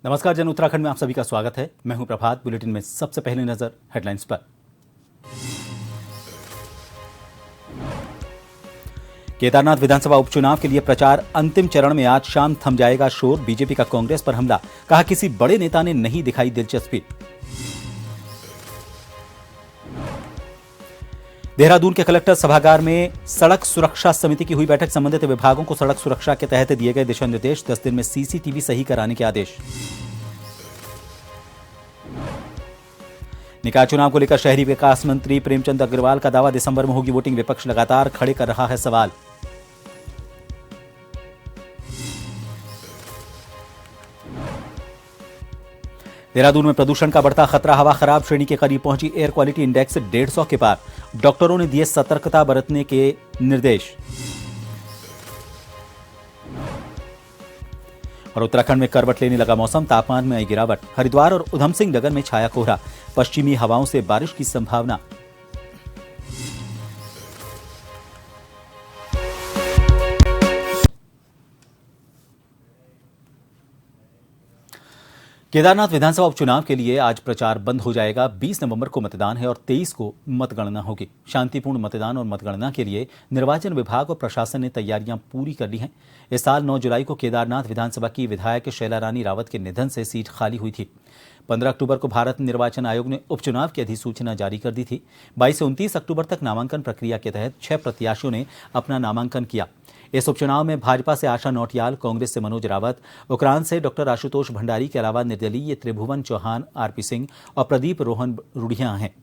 नमस्कार जन उत्तराखंड में आप सभी का स्वागत है। मैं हूं प्रभात। बुलेटिन में सबसे पहले नजर हेडलाइंस पर। केदारनाथ विधानसभा उपचुनाव के लिए प्रचार अंतिम चरण में। आज शाम थम जाएगा शोर। बीजेपी का कांग्रेस पर हमला, कहा किसी बड़े नेता ने नहीं दिखाई दिलचस्पी। देहरादून के कलेक्टर सभागार में सड़क सुरक्षा समिति की हुई बैठक। संबंधित विभागों को सड़क सुरक्षा के तहत दिए गए दिशा निर्देश। 10 दिन में सीसीटीवी सही कराने के आदेश। निकाय चुनाव को लेकर शहरी विकास मंत्री प्रेमचंद अग्रवाल का दावा, दिसंबर में होगी वोटिंग। विपक्ष लगातार खड़े कर रहा है सवाल। देहरादून में प्रदूषण का बढ़ता खतरा। हवा खराब श्रेणी के करीब पहुंची। एयर क्वालिटी इंडेक्स 150 के पार। डॉक्टरों ने दिए सतर्कता बरतने के निर्देश। और उत्तराखंड में करवट लेने लगा मौसम। तापमान में आई गिरावट। हरिद्वार और उधम सिंह नगर में छाया कोहरा। पश्चिमी हवाओं से बारिश की संभावना। केदारनाथ विधानसभा उपचुनाव के लिए आज प्रचार बंद हो जाएगा। 20 नवंबर को मतदान है और 23 को मतगणना होगी। शांतिपूर्ण मतदान और मतगणना के लिए निर्वाचन विभाग और प्रशासन ने तैयारियां पूरी कर ली हैं। इस साल 9 जुलाई को केदारनाथ विधानसभा की विधायक शैला रानी रावत के निधन से सीट खाली हुई थी। 15 अक्टूबर को भारत निर्वाचन आयोग ने उपचुनाव की अधिसूचना जारी कर दी थी। 22 से 29 अक्टूबर तक नामांकन प्रक्रिया के तहत 6 प्रत्याशियों ने अपना नामांकन किया। इस उपचुनाव में भाजपा से आशा नौटियाल, कांग्रेस से मनोज रावत, उक्रांद से डॉक्टर आशुतोष भंडारी के अलावा निर्दलीय त्रिभुवन चौहान, आरपी सिंह और प्रदीप रोहन रुढ़िया हैं।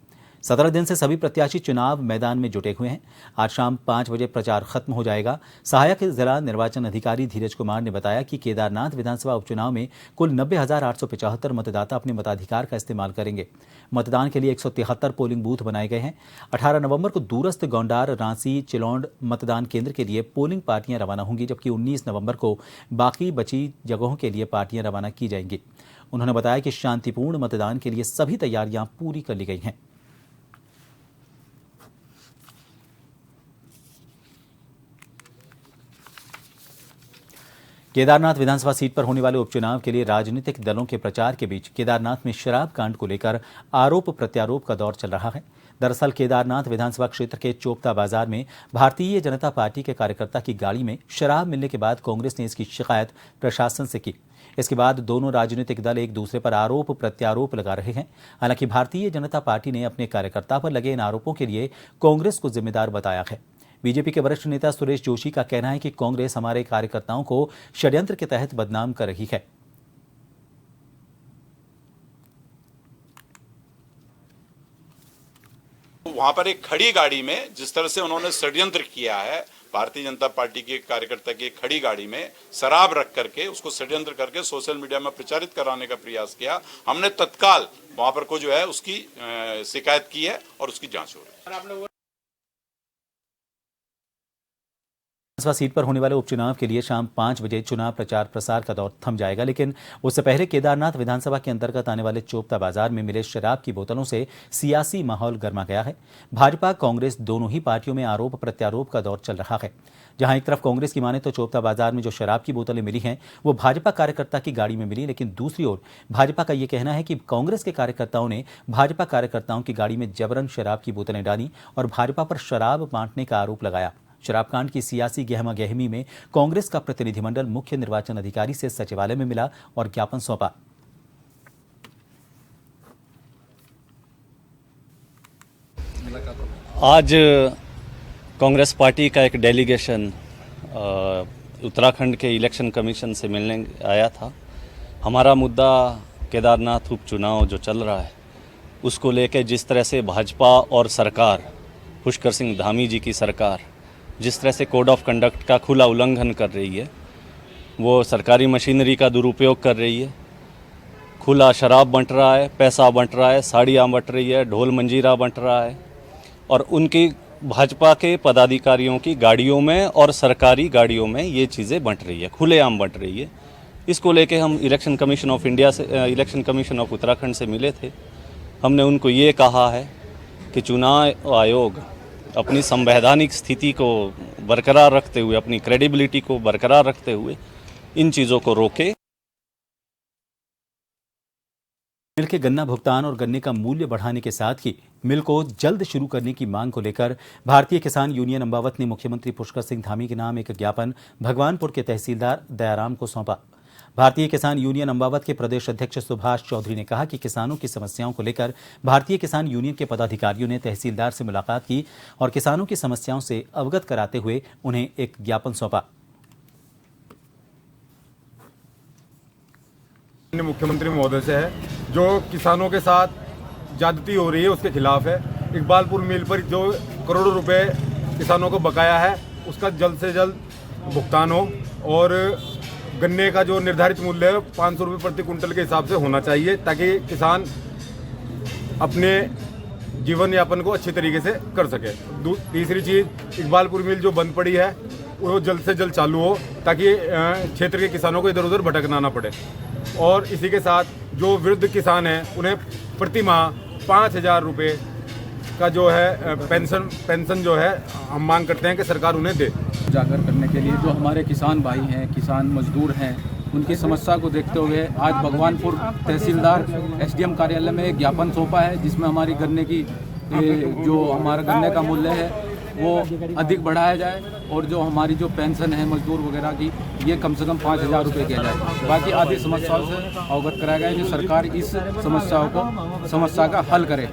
17 दिन से सभी प्रत्याशी चुनाव मैदान में जुटे हुए हैं। आज शाम 5 बजे प्रचार खत्म हो जाएगा। सहायक जिला निर्वाचन अधिकारी धीरज कुमार ने बताया कि केदारनाथ विधानसभा उपचुनाव में कुल 90,875 मतदाता अपने मताधिकार का इस्तेमाल करेंगे। मतदान के लिए 173 पोलिंग बूथ बनाए गए हैं। 18 नवंबर को दूरस्थ गौंडार, रांसी, चिलौंड मतदान केंद्र के लिए पोलिंग पार्टियां रवाना होंगी, जबकि 19 नवंबर को बाकी बची जगहों के लिए पार्टियां रवाना की जाएंगी। उन्होंने बताया कि शांतिपूर्ण मतदान के लिए सभी तैयारियां पूरी कर ली गई हैं। केदारनाथ विधानसभा सीट पर होने वाले उपचुनाव के लिए राजनीतिक दलों के प्रचार के बीच केदारनाथ में शराब कांड को लेकर आरोप प्रत्यारोप का दौर चल रहा है। दरअसल केदारनाथ विधानसभा क्षेत्र के चोपता बाजार में भारतीय जनता पार्टी के कार्यकर्ता की गाड़ी में शराब मिलने के बाद कांग्रेस ने इसकी शिकायत प्रशासन से की। इसके बाद दोनों राजनीतिक दल एक दूसरे पर आरोप प्रत्यारोप लगा रहे हैं। हालांकि भारतीय जनता पार्टी ने अपने कार्यकर्ता पर लगे इन आरोपों के लिए कांग्रेस को जिम्मेदार बताया है। बीजेपी के वरिष्ठ नेता सुरेश जोशी का कहना है कि कांग्रेस हमारे कार्यकर्ताओं को षड्यंत्र के तहत बदनाम कर रही है। वहां पर एक खड़ी गाड़ी में जिस तरह से उन्होंने षड्यंत्र किया है, भारतीय जनता पार्टी के कार्यकर्ता की खड़ी गाड़ी में शराब रख करके उसको षड्यंत्र करके सोशल मीडिया में प्रचारित कराने का प्रयास किया। हमने तत्काल वहां पर को जो है उसकी शिकायत की है और उसकी जांच हो रही है। विधानसभा सीट पर होने वाले उपचुनाव के लिए शाम 5 बजे चुनाव प्रचार प्रसार का दौर थम जाएगा, लेकिन उससे पहले केदारनाथ विधानसभा के अंतर्गत आने वाले चोपता बाजार में मिले शराब की बोतलों से सियासी माहौल गर्मा गया है। भाजपा कांग्रेस दोनों ही पार्टियों में आरोप प्रत्यारोप का दौर चल रहा है। जहां एक तरफ कांग्रेस की माने तो चोपता बाजार में जो शराब की बोतलें मिली हैं वो भाजपा कार्यकर्ता की गाड़ी में मिली, लेकिन दूसरी ओर भाजपा का यह कहना है कि कांग्रेस के कार्यकर्ताओं ने भाजपा कार्यकर्ताओं की गाड़ी में जबरन शराब की बोतलें डाली और भाजपा पर शराब बांटने का आरोप लगाया। शराबकांड की सियासी गहमा-गहमी में कांग्रेस का प्रतिनिधिमंडल मुख्य निर्वाचन अधिकारी से सचिवालय में मिला और ज्ञापन सौंपा। आज कांग्रेस पार्टी का एक डेलीगेशन उत्तराखंड के इलेक्शन कमीशन से मिलने आया था। हमारा मुद्दा केदारनाथ उपचुनाव जो चल रहा है उसको लेकर जिस तरह से भाजपा और सरकार, पुष्कर सिंह धामी जी की सरकार जिस तरह से कोड ऑफ कंडक्ट का खुला उल्लंघन कर रही है, वो सरकारी मशीनरी का दुरुपयोग कर रही है, खुला शराब बंट रहा है, पैसा बंट रहा है, साड़ियाँ बंट रही है, ढोल मंजीरा बंट रहा है और उनकी भाजपा के पदाधिकारियों की गाड़ियों में और सरकारी गाड़ियों में ये चीज़ें बंट रही है, खुलेआम बंट रही है। इसको लेके हम इलेक्शन कमीशन ऑफ इंडिया से, इलेक्शन कमीशन ऑफ उत्तराखंड से मिले थे। हमने उनको ये कहा है कि चुनाव आयोग अपनी संवैधानिक स्थिति को बरकरार रखते हुए, अपनी क्रेडिबिलिटी को बरकरार रखते हुए इन चीज़ों को रोके। मिल के गन्ना भुगतान और गन्ने का मूल्य बढ़ाने के साथ ही मिल को जल्द शुरू करने की मांग को लेकर भारतीय किसान यूनियन अम्बावत ने मुख्यमंत्री पुष्कर सिंह धामी के नाम एक ज्ञापन भगवानपुर के तहसीलदार दयाराम को सौंपा। भारतीय किसान यूनियन अम्बावत के प्रदेश अध्यक्ष सुभाष चौधरी ने कहा कि किसानों की समस्याओं को लेकर भारतीय किसान यूनियन के पदाधिकारियों ने तहसीलदार से मुलाकात की और किसानों की समस्याओं से अवगत कराते हुए उन्हें एक ज्ञापन सौंपा। मुख्यमंत्री महोदय से है जो किसानों के साथ ज्यादती हो रही है उसके खिलाफ है। इकबालपुर मिल पर जो करोड़ों रुपए किसानों को बकाया है उसका जल्द से जल्द भुगतान हो और गन्ने का जो निर्धारित मूल्य है 500 रुपये प्रति कुंटल के हिसाब से होना चाहिए ताकि किसान अपने जीवन यापन को अच्छी तरीके से कर सके। तीसरी चीज़, इकबालपुर मिल जो बंद पड़ी है वो जल्द से जल्द चालू हो ताकि क्षेत्र के किसानों को इधर उधर भटकना ना पड़े। और इसी के साथ जो वृद्ध किसान हैं उन्हें प्रति माह 5,000 रुपये का जो है पेंशन जो है हम मांग करते हैं कि सरकार उन्हें दे। उजागर करने के लिए जो हमारे किसान भाई हैं, किसान मजदूर हैं, उनकी समस्या को देखते हुए आज भगवानपुर तहसीलदार एसडीएम कार्यालय में एक ज्ञापन सौंपा है जिसमें हमारी गन्ने की जो हमारा गन्ने का मूल्य है वो अधिक बढ़ाया जाए और जो हमारी जो पेंशन है मजदूर वगैरह की ये कम से कम 5,000 रुपये किया जाए। बाकी आदि समस्याओं से अवगत कराया गया है कि सरकार इस समस्या का हल करे।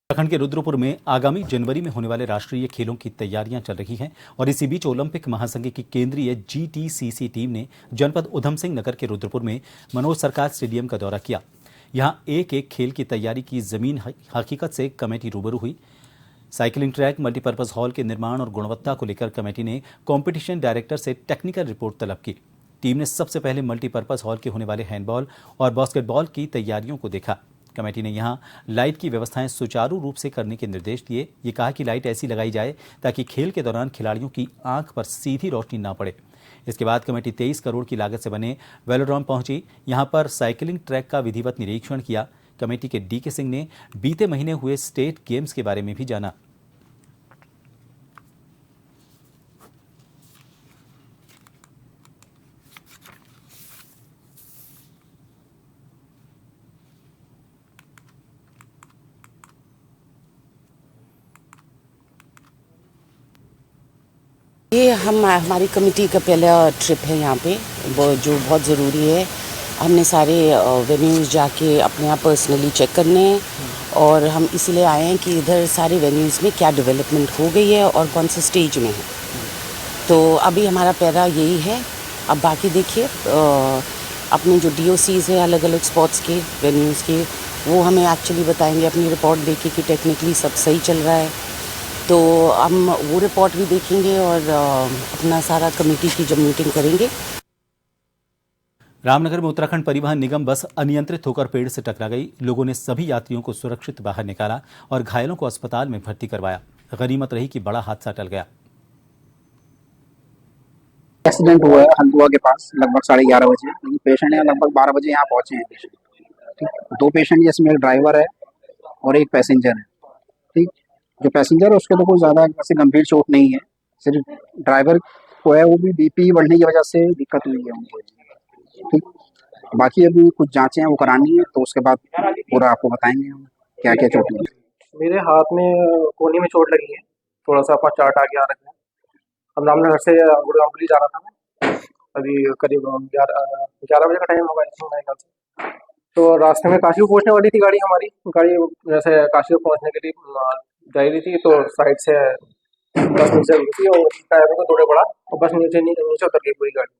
उत्तराखंड के रुद्रपुर में आगामी जनवरी में होने वाले राष्ट्रीय खेलों की तैयारियां चल रही हैं और इसी बीच ओलंपिक महासंघ की केंद्रीय GTCC टीम ने जनपद उधम सिंह नगर के रुद्रपुर में मनोज सरकार स्टेडियम का दौरा किया। यहां एक एक खेल की तैयारी की जमीन हकीकत से कमेटी रूबरू हुई। साइकिलिंग ट्रैक, मल्टीपर्पज हॉल के निर्माण और गुणवत्ता को लेकर कमेटी ने कॉम्पिटिशन डायरेक्टर से टेक्निकल रिपोर्ट तलब की। टीम ने सबसे पहले मल्टीपर्पज हॉल के होने वाले हैंडबॉल और बास्केटबॉल की तैयारियों को देखा। कमेटी ने यहां लाइट की व्यवस्थाएं सुचारू रूप से करने के निर्देश दिए। ये कहा कि लाइट ऐसी लगाई जाए ताकि खेल के दौरान खिलाड़ियों की आंख पर सीधी रोशनी ना पड़े। इसके बाद कमेटी 23 करोड़ की लागत से बने वेलोड्रोम पहुंची। यहां पर साइकिलिंग ट्रैक का विधिवत निरीक्षण किया। कमेटी के DK सिंह ने बीते महीने हुए स्टेट गेम्स के बारे में भी जाना। ये हमारी कमेटी का पहला ट्रिप है यहाँ पे वो जो बहुत ज़रूरी है। हमने सारे वेन्यूज़ जाके अपने आप पर्सनली चेक करने हैं और हम इसलिए आए हैं कि इधर सारे वेन्यूज़ में क्या डेवलपमेंट हो गई है और कौन से स्टेज में है। तो अभी हमारा पहला यही है। अब बाकी देखिए अपने जो DOCs है अलग अलग स्पॉट्स के वेन्यूज़ के वो हमें एक्चुअली बताएंगे अपनी रिपोर्ट देके कि टेक्निकली सब सही चल रहा है। तो हम वो रिपोर्ट भी देखेंगे और अपना सारा कमेटी की जब मीटिंग करेंगे। रामनगर में उत्तराखंड परिवहन निगम बस अनियंत्रित होकर पेड़ से टकरा गई। लोगों ने सभी यात्रियों को सुरक्षित बाहर निकाला और घायलों को अस्पताल में भर्ती करवाया। गनीमत रही कि बड़ा हादसा टल गया। एक्सीडेंट हुआ है हल्द्वानी के पास लगभग 11:30 बजे। पेशेंट है लगभग 12 बजे यहाँ पहुंचे हैं। ठीक, 2 पेशेंट जिसमें एक ड्राइवर है और एक पैसेंजर है। ठीक, जो पैसेंजर है उसके तो कोई ज़्यादा ऐसे गंभीर चोट नहीं है, सिर्फ ड्राइवर को है वो भी BP बढ़ने की वजह से दिक्कत हुई है उनको। ठीक, बाकी अभी कुछ जांचें हैं वो करानी है तो उसके बाद पूरा आपको बताएंगे हम क्या क्या चोट लगी। मेरे हाथ में कोहनी में चोट लगी है, थोड़ा सा अपना चार्ट आ गया रखना। अब रामनगर से गुड़गांव जा रहा था मैं, अभी करीब 11 बजे का टाइम होगा मेरे ख्याल से। तो रास्ते में काशी पहुँचने वाली थी गाड़ी जैसे काशी पहुँचने के लिए जा रही थी तो साइड से बस नीचे गिरी थी और टायरों को दौड़े पड़ा और बस नीचे उतर गई पूरी गाड़ी।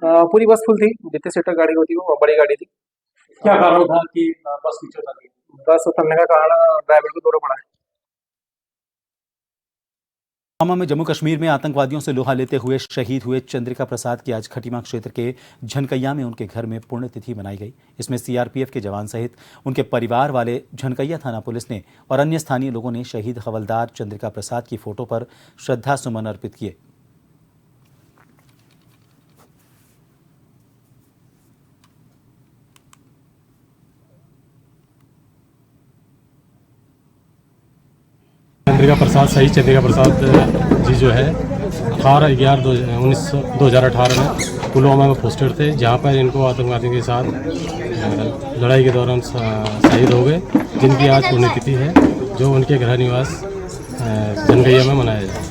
पूरी बस फुल थी, जितने सीटर गाड़ी होती वो बड़ी गाड़ी थी। क्या कारण था कि बस नीचे उतर गई? बस उतरने का कारण ड्राइवर को दौड़े पड़ा है। पुलवामा में जम्मू कश्मीर में आतंकवादियों से लोहा लेते हुए शहीद हुए चंद्रिका प्रसाद की आज खटीमा क्षेत्र के झनकैया में उनके घर में पुण्यतिथि मनाई गई। इसमें CRPF के जवान सहित उनके परिवार वाले, झनकैया थाना पुलिस ने और अन्य स्थानीय लोगों ने शहीद हवलदार चंद्रिका प्रसाद की फोटो पर श्रद्धा सुमन अर्पित किए। चंद्रिका प्रसाद, शहीद चंद्रिका प्रसाद जी जो है 18/11/2018 में पुलवामा में पोस्टेड थे, जहाँ पर इनको आतंकवादियों के साथ लड़ाई के दौरान शहीद हो गए, जिनकी आज पुण्यतिथि है, जो उनके गृह निवास जनगैया में मनाया जाए।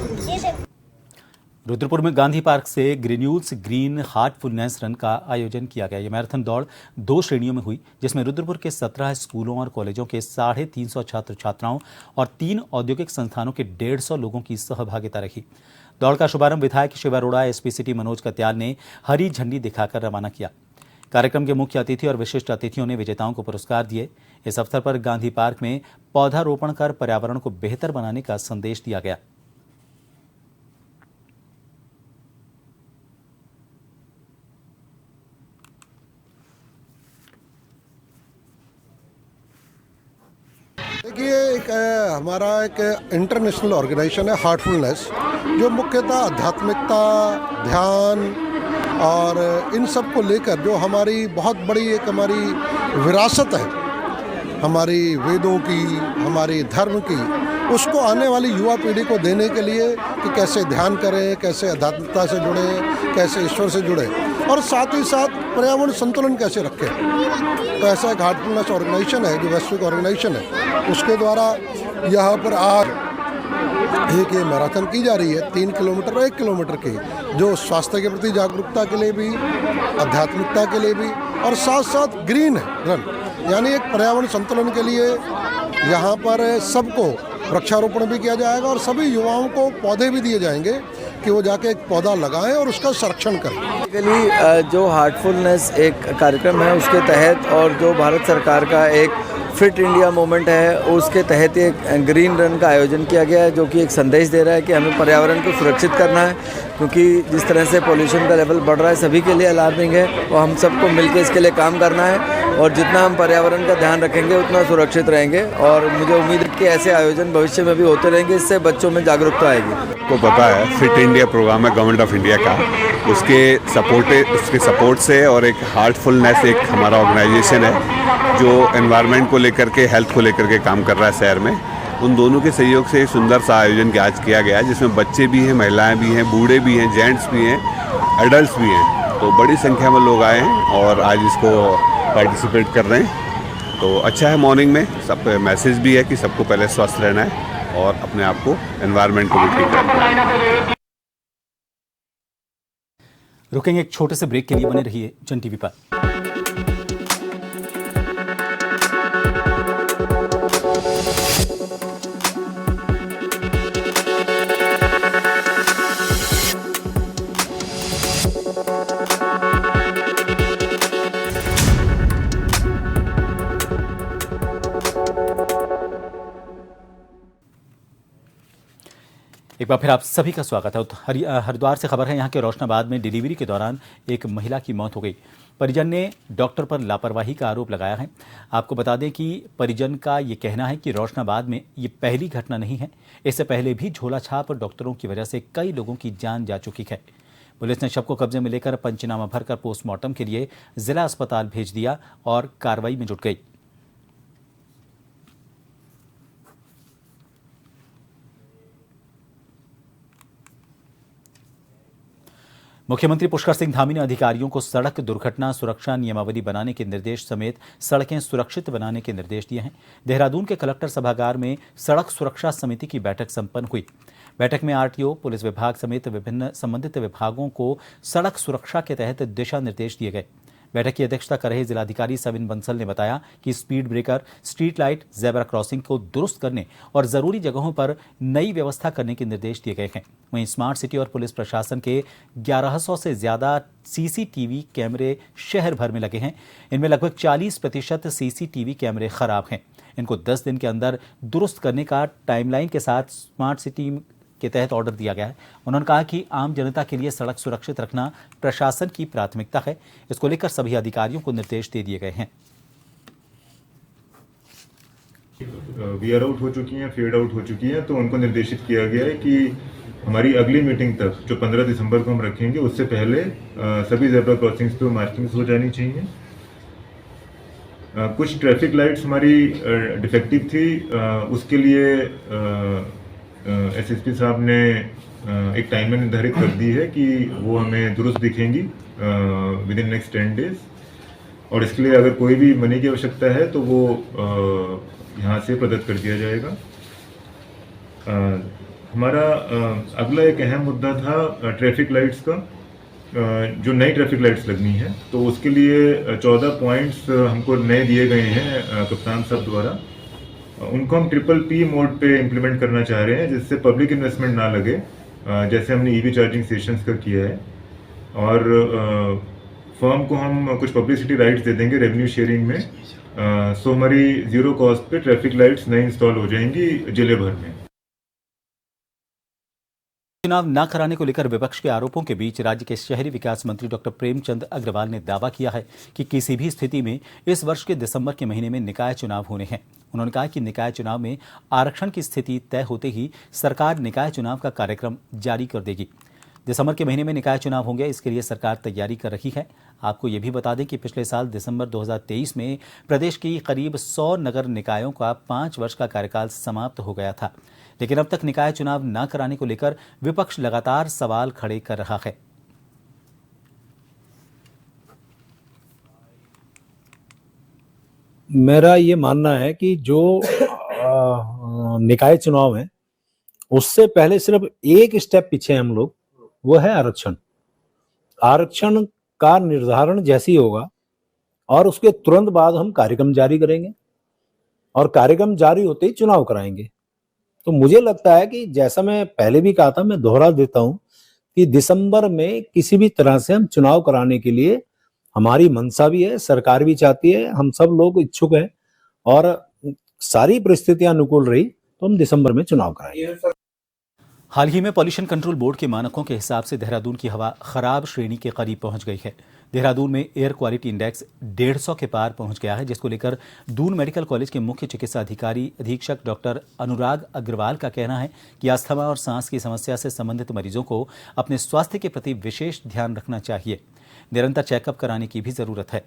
रुद्रपुर में गांधी पार्क से ग्रेन्यूल्स ग्रीन हार्टफुलनेस रन का आयोजन किया गया। यह मैराथन दौड़ 2 श्रेणियों में हुई, जिसमें रुद्रपुर के 17 स्कूलों और कॉलेजों के 350 छात्र छात्राओं और 3 औद्योगिक संस्थानों के 150 लोगों की सहभागिता रही। दौड़ का शुभारंभ विधायक शिव अरोड़ा, एसपी सिटी मनोज कत्याल ने हरी झंडी दिखाकर रवाना किया। कार्यक्रम के मुख्य अतिथि और विशिष्ट अतिथियों ने विजेताओं को पुरस्कार दिए। इस अवसर पर गांधी पार्क में पौधारोपण कर पर्यावरण को बेहतर बनाने का संदेश दिया गया। देखिए, हमारा एक इंटरनेशनल ऑर्गेनाइजेशन है हार्टफुलनेस, जो मुख्यतः आध्यात्मिकता, ध्यान और इन सब को लेकर जो हमारी बहुत बड़ी एक हमारी विरासत है, हमारी वेदों की, हमारी धर्म की, उसको आने वाली युवा पीढ़ी को देने के लिए कि कैसे ध्यान करें, कैसे आध्यात्मिकता से जुड़े, कैसे ईश्वर से जुड़े और साथ ही साथ पर्यावरण संतुलन कैसे रखें। तो ऐसा एक हार्टफुलनेस ऑर्गेनाइजेशन है जो वैश्विक ऑर्गेनाइजेशन है, उसके द्वारा यहाँ पर आज एक ये मैराथन की जा रही है 3 किलोमीटर और 1 किलोमीटर की, जो स्वास्थ्य के प्रति जागरूकता के लिए भी, आध्यात्मिकता के लिए भी और साथ साथ ग्रीन रन, यानी एक पर्यावरण संतुलन के लिए यहाँ पर सबको वृक्षारोपण भी किया जाएगा और सभी युवाओं को पौधे भी दिए जाएंगे कि वो जाके एक पौधा लगाएं और उसका संरक्षण करें। जो हार्टफुलनेस एक कार्यक्रम है उसके तहत और जो भारत सरकार का एक फिट इंडिया मूवमेंट है उसके तहत एक ग्रीन रन का आयोजन किया गया है, जो कि एक संदेश दे रहा है कि हमें पर्यावरण को सुरक्षित करना है, क्योंकि जिस तरह से पोल्यूशन का लेवल बढ़ रहा है सभी के लिए अलार्मिंग है और हम सबको मिलकर इसके लिए काम करना है और जितना हम पर्यावरण का ध्यान रखेंगे उतना सुरक्षित रहेंगे। और मुझे उम्मीद है कि ऐसे आयोजन भविष्य में भी होते रहेंगे, इससे बच्चों में जागरूकता आएगी। को पता है फिट इंडिया प्रोग्राम है गवर्नमेंट ऑफ इंडिया का, उसके सपोर्ट से और एक हार्टफुलनेस एक हमारा ऑर्गेनाइजेशन है जो एनवायरनमेंट को लेकर के, हेल्थ को लेकर के काम कर रहा है शहर में। उन दोनों के सहयोग से एक सुंदर सा आयोजन आज किया गया है, जिसमें बच्चे भी हैं, महिलाएं भी हैं, बूढ़े भी हैं, जेंट्स भी हैं, एडल्ट्स भी हैं। तो बड़ी संख्या में लोग आए हैं और आज इसको पार्टिसिपेट कर रहे हैं। तो अच्छा है, मॉर्निंग में सब मैसेज भी है कि सबको पहले स्वस्थ रहना है और अपने आप को, एनवायरनमेंट को भी ठीक रखना है। रुकेंगे एक छोटे से ब्रेक के लिए, बने रहिए जन टीवी पर। एक बार फिर आप सभी का स्वागत है। हरिद्वार से खबर है, यहाँ के रोशनाबाद में डिलीवरी के दौरान एक महिला की मौत हो गई। परिजन ने डॉक्टर पर लापरवाही का आरोप लगाया है। आपको बता दें कि परिजन का ये कहना है कि रोशनाबाद में ये पहली घटना नहीं है, इससे पहले भी झोला छाप डॉक्टरों की वजह से कई लोगों की जान जा चुकी है। पुलिस ने शव को कब्जे में लेकर पंचनामा भरकर पोस्टमार्टम के लिए जिला अस्पताल भेज दिया और कार्रवाई में जुट गई। मुख्यमंत्री पुष्कर सिंह धामी ने अधिकारियों को सड़क दुर्घटना सुरक्षा नियमावली बनाने के निर्देश समेत सड़कें सुरक्षित बनाने के निर्देश दिए हैं। देहरादून के कलेक्टर सभागार में सड़क सुरक्षा समिति की बैठक संपन्न हुई। बैठक में आरटीओ, पुलिस विभाग समेत विभिन्न संबंधित विभागों को सड़क सुरक्षा के तहत दिशा निर्देश दिए गए। बैठक की अध्यक्षता कर रहे जिलाधिकारी सविन बंसल ने बताया कि speed breaker, street light, zebra crossing को दुरुस्त करने और जरूरी जगहों पर नई व्यवस्था करने के निर्देश दिए गए हैं। वहीं स्मार्ट सिटी और पुलिस प्रशासन के 1100 से ज्यादा सीसीटीवी कैमरे शहर भर में लगे हैं। इनमें लगभग 40% सीसीटीवी कैमरे खराब हैं। इनको 10 दिन के अंदर दुरुस्त करने का टाइमलाइन के साथ स्मार्ट सिटी के तहत ऑर्डर दिया गया है। उन्होंने कहा कि आम जनता के लिए सड़क सुरक्षित रखना प्रशासन की प्राथमिकता है। इसको लेकर सभी अधिकारियों को निर्देश दे दिए गए हैं। वीआर आउट हो चुकी हैं, फेड आउट हो चुकी हैं, तो उनको निर्देशित किया गया है कि हमारी अगली मीटिंग तक, जो 15 दिसंबर को हम रखेंगे, उससे पहले सभी जेब्रा क्रॉसिंग्स पे मार्किंग्स हो जानी चाहिए। कुछ ट्रैफिक लाइट्स हमारी डिफेक्टिव थी, उसके लिए एसएसपी साहब ने एक टाइमर निर्धारित कर दी है कि वो हमें दुरुस्त दिखेंगी विद इन नेक्स्ट 10 डेज, और इसके लिए अगर कोई भी मनी की आवश्यकता है तो वो यहाँ से प्रदत्त कर दिया जाएगा। हमारा अगला एक अहम मुद्दा था ट्रैफिक लाइट्स का, जो नई ट्रैफिक लाइट्स लगनी है, तो उसके लिए 14 पॉइंट्स हमको नए दिए गए हैं कप्तान साहब द्वारा। उनको हम PPP मोड पे इम्प्लीमेंट करना चाह रहे हैं, जिससे पब्लिक इन्वेस्टमेंट ना लगे, जैसे हमने EV चार्जिंग स्टेशंस का किया है। और फर्म को हम कुछ पब्लिसिटी राइट्स दे देंगे रेवेन्यू शेयरिंग में, सो हमारी जीरो कॉस्ट पे ट्रैफिक लाइट्स नई इंस्टॉल हो जाएंगी जिले भर में। चुनाव न कराने को लेकर विपक्ष के आरोपों के बीच राज्य के शहरी विकास मंत्री डॉक्टर प्रेमचंद अग्रवाल ने दावा किया है कि किसी भी स्थिति में इस वर्ष के दिसंबर के महीने में निकाय चुनाव होने हैं। उन्होंने कहा कि निकाय चुनाव में आरक्षण की स्थिति तय होते ही सरकार निकाय चुनाव का कार्यक्रम जारी कर देगी। दिसंबर के महीने में निकाय चुनाव होंगे, इसके लिए सरकार तैयारी कर रही है। आपको ये भी बता दें कि पिछले साल दिसंबर 2023 में प्रदेश की करीब 100 नगर निकायों का 5 वर्ष का कार्यकाल समाप्त हो गया था, लेकिन अब तक निकाय चुनाव न कराने को लेकर विपक्ष लगातार सवाल खड़े कर रहा है। मेरा ये मानना है कि जो निकाय चुनाव है उससे पहले सिर्फ एक स्टेप पीछे हम लोग, वो है आरक्षण। आरक्षण का निर्धारण जैसे ही होगा और उसके तुरंत बाद हम कार्यक्रम जारी करेंगे और कार्यक्रम जारी होते ही चुनाव कराएंगे। तो मुझे लगता है कि जैसा मैं पहले भी कहा था, मैं दोहरा देता हूं कि दिसंबर में किसी भी तरह से हम चुनाव कराने के लिए हमारी मंशा भी है, सरकार भी चाहती है, हम सब लोग इच्छुक हैं और सारी परिस्थितियां अनुकूल रही तो हम दिसंबर में चुनाव कराएंगे। हाल ही में पॉल्यूशन कंट्रोल बोर्ड के मानकों के हिसाब से देहरादून की हवा खराब श्रेणी के करीब पहुंच गई है। देहरादून में एयर क्वालिटी इंडेक्स 150 के पार पहुंच गया है, जिसको लेकर दून मेडिकल कॉलेज के मुख्य चिकित्सा अधिकारी अधीक्षक डॉक्टर अनुराग अग्रवाल का कहना है कि अस्थमा और सांस की समस्या से संबंधित मरीजों को अपने स्वास्थ्य के प्रति विशेष ध्यान रखना चाहिए। निरंतर चेकअप कराने की भी जरूरत है।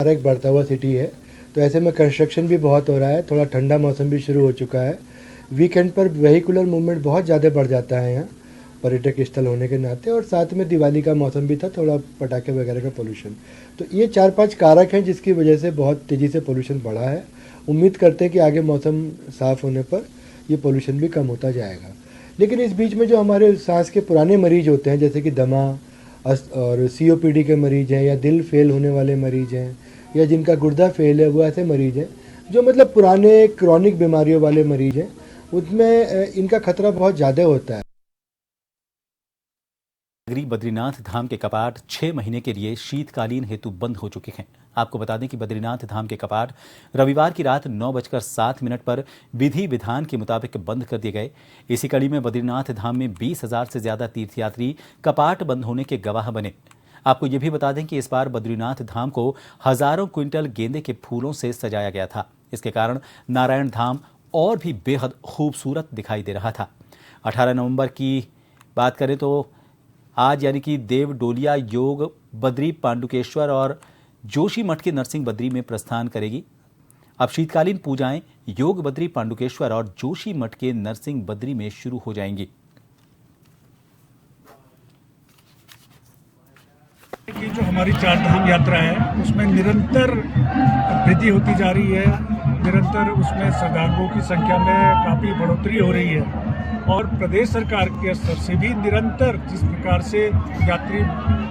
एक बढ़ता हुआ सिटी है, तो ऐसे में कंस्ट्रक्शन भी बहुत हो रहा है, थोड़ा ठंडा मौसम भी शुरू हो चुका है। वीकेंड पर वेहिकुलर मूवमेंट बहुत ज़्यादा बढ़ जाता है यहाँ पर्यटक स्थल होने के नाते, और साथ में दिवाली का मौसम भी था, थोड़ा पटाखे वगैरह का पोल्यूशन। तो ये 4-5 कारक हैं जिसकी वजह से बहुत तेज़ी से पोल्यूशन बढ़ा है। उम्मीद करते हैं कि आगे मौसम साफ़ होने पर ये पोल्यूशन भी कम होता जाएगा। लेकिन इस बीच में जो हमारे सांस के पुराने मरीज होते हैं, जैसे कि दमा और COPD के मरीज़ हैं, या दिल फेल होने वाले मरीज़ हैं, या जिनका गुर्दा फेल है, वो ऐसे मरीज़ हैं जो मतलब पुराने क्रॉनिक बीमारियों वाले मरीज़ हैं, उसमें इनका खतरा बहुत ज़्यादा होता है। बद्रीनाथ धाम के कपाट 6 महीने के लिए शीतकालीन हेतु बंद हो चुके हैं। आपको बता दें कि बद्रीनाथ धाम के कपाट रविवार की रात 9:07 पर विधि विधान के मुताबिक बंद कर दिए गए। इसी कड़ी में बद्रीनाथ धाम में 20,000 से ज्यादा तीर्थयात्री कपाट बंद होने के गवाह बने। आपको ये भी बता दें कि इस बार बद्रीनाथ धाम को हजारों क्विंटल गेंदे के फूलों से सजाया गया था। इसके कारण नारायण धाम और भी बेहद खूबसूरत दिखाई दे रहा था। 18 नवंबर की बात करें तो आज यानी कि देव डोलिया योग बद्री पांडुकेश्वर और जोशी मठ के नरसिंह बद्री में प्रस्थान करेगी। अब शीतकालीन पूजाएं योग बद्री पांडुकेश्वर और जोशी मठ के नरसिंह बद्री में शुरू हो जाएंगी। कि जो हमारी 4 धाम यात्रा है उसमें निरंतर वृद्धि होती जा रही है, निरंतर उसमें श्रद्धालुओं की संख्या में काफ़ी बढ़ोतरी हो रही है, और प्रदेश सरकार के स्तर से भी निरंतर जिस प्रकार से यात्री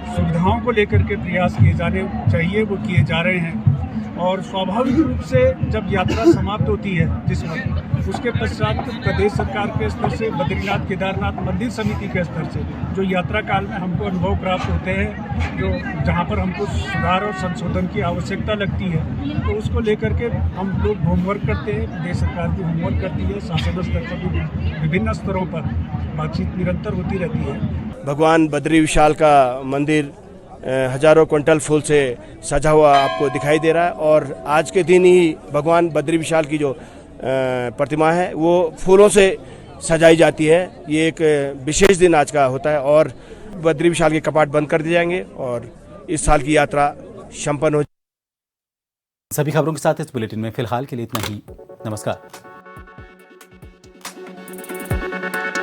सुविधाओं को लेकर के प्रयास किए जाने चाहिए वो किए जा रहे हैं। और स्वाभाविक रूप से जब यात्रा समाप्त होती है जिस वक्त, उसके पश्चात प्रदेश सरकार के स्तर से बद्रीनाथ केदारनाथ मंदिर समिति के स्तर से जो यात्रा काल में हमको अनुभव प्राप्त होते हैं, जो जहां पर हमको सुधार और संशोधन की आवश्यकता लगती है, तो उसको लेकर के हम लोग होमवर्क करते हैं। प्रदेश सरकार भी होमवर्क करती है, शासन स्तर पर भी विभिन्न स्तरों पर बातचीत निरंतर होती रहती है। भगवान बद्री विशाल का मंदिर हजारों क्विंटल फूल से सजा हुआ आपको दिखाई दे रहा है, और आज के दिन ही भगवान बद्री विशाल की जो प्रतिमा है वो फूलों से सजाई जाती है। ये एक विशेष दिन आज का होता है, और बद्री विशाल के कपाट बंद कर दिए जाएंगे और इस साल की यात्रा संपन्न हो। सभी खबरों के साथ इस बुलेटिन में फिलहाल के लिए इतना ही। नमस्कार। है।